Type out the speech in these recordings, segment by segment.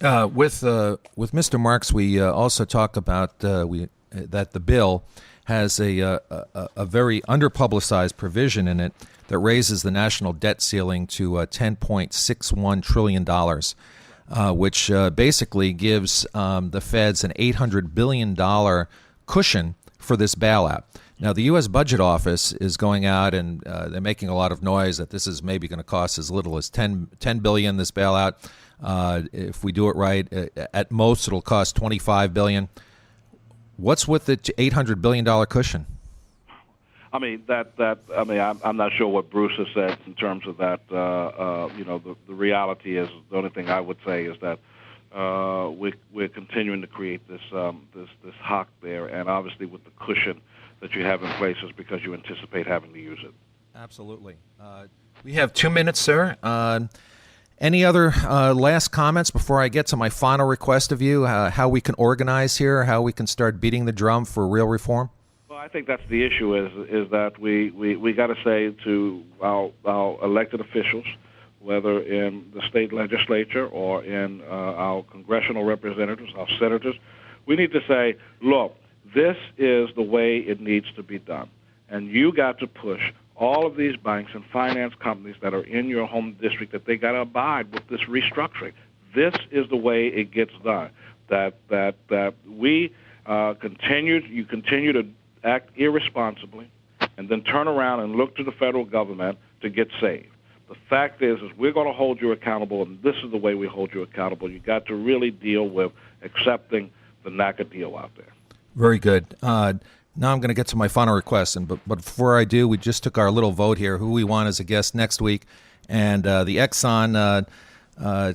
With Mr. Marks, we also talked about that the bill has a very underpublicized provision in it that raises the national debt ceiling to $10.61 trillion, which basically gives the feds an $800 billion cushion for this bailout. Now, the U.S. Budget Office is going out and they're making a lot of noise that this is maybe going to cost as little as $10 billion, this bailout. If we do it right, at most it'll cost $25 billion. What's with the $800 billion cushion? I mean, I'm not sure what Bruce has said in terms of that. The reality is, the only thing I would say is that we're continuing to create this hock there, and obviously with the cushion that you have in place is because you anticipate having to use it. Absolutely. We have 2 minutes, sir. Any other last comments before I get to my final request of you, how we can organize here, how we can start beating the drum for real reform? Well, I think that's the issue is that we got to say to our elected officials, whether in the state legislature or in our congressional representatives, our senators, we need to say, look, this is the way it needs to be done. And you got to push all of these banks and finance companies that are in your home district that they got to abide with this restructuring. This is the way it gets done. That we you continue to act irresponsibly and then turn around and look to the federal government to get saved. The fact is we're going to hold you accountable, and this is the way we hold you accountable. You got to really deal with accepting the NACA deal out there. Very good. Now I'm going to get to my final request, but before I do, we just took our little vote here, who we want as a guest next week, and the Exxon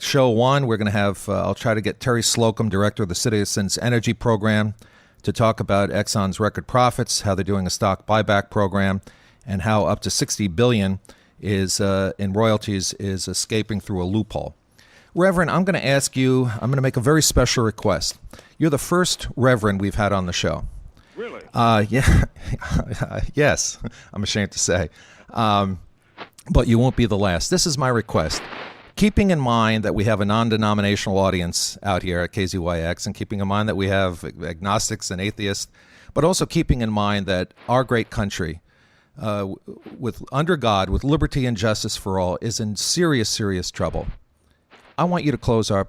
show one, we're going to have, I'll try to get Terry Slocum, director of the Citizens Energy Program, to talk about Exxon's record profits, how they're doing a stock buyback program, and how up to $60 billion is in royalties is escaping through a loophole. Reverend, I'm going to ask you, I'm going to make a very special request. You're the first Reverend we've had on the show. Really? Yeah. Yes, I'm ashamed to say. But you won't be the last. This is my request. Keeping in mind that we have a non-denominational audience out here at KZYX, and keeping in mind that we have agnostics and atheists, but also keeping in mind that our great country, under God, with liberty and justice for all, is in serious, serious trouble. I want you to close our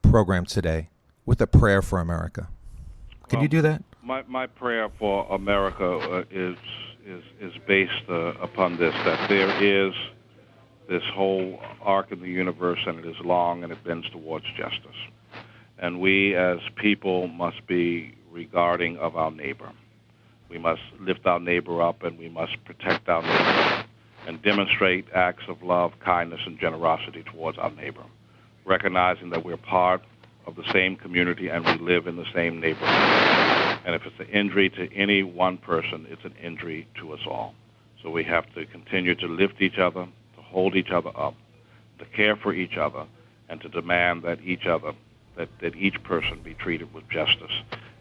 program today with a prayer for America. Can you do that? My prayer for America is based upon this, that there is this whole arc in the universe, and it is long, and it bends towards justice. And we as people must be regarding of our neighbor. We must lift our neighbor up, and we must protect our neighbor and demonstrate acts of love, kindness, and generosity towards our neighbor, recognizing that we're part of the same community and we live in the same neighborhood. And if it's an injury to any one person, it's an injury to us all. So we have to continue to lift each other, to hold each other up, to care for each other, and to demand that that each person be treated with justice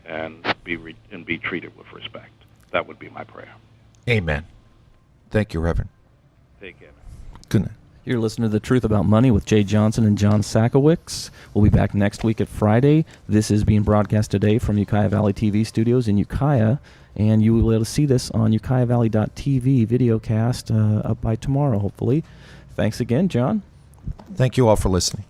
and be treated with respect. That would be my prayer. Amen. Thank you, Reverend. Take care. Good night. You're listening to The Truth About Money with Jay Johnson and John Sakowicz. We'll be back next week at Friday. This is being broadcast today from Ukiah Valley TV studios in Ukiah, and you will be able to see this on ukiahvalley.tv videocast up by tomorrow, hopefully. Thanks again, John. Thank you all for listening.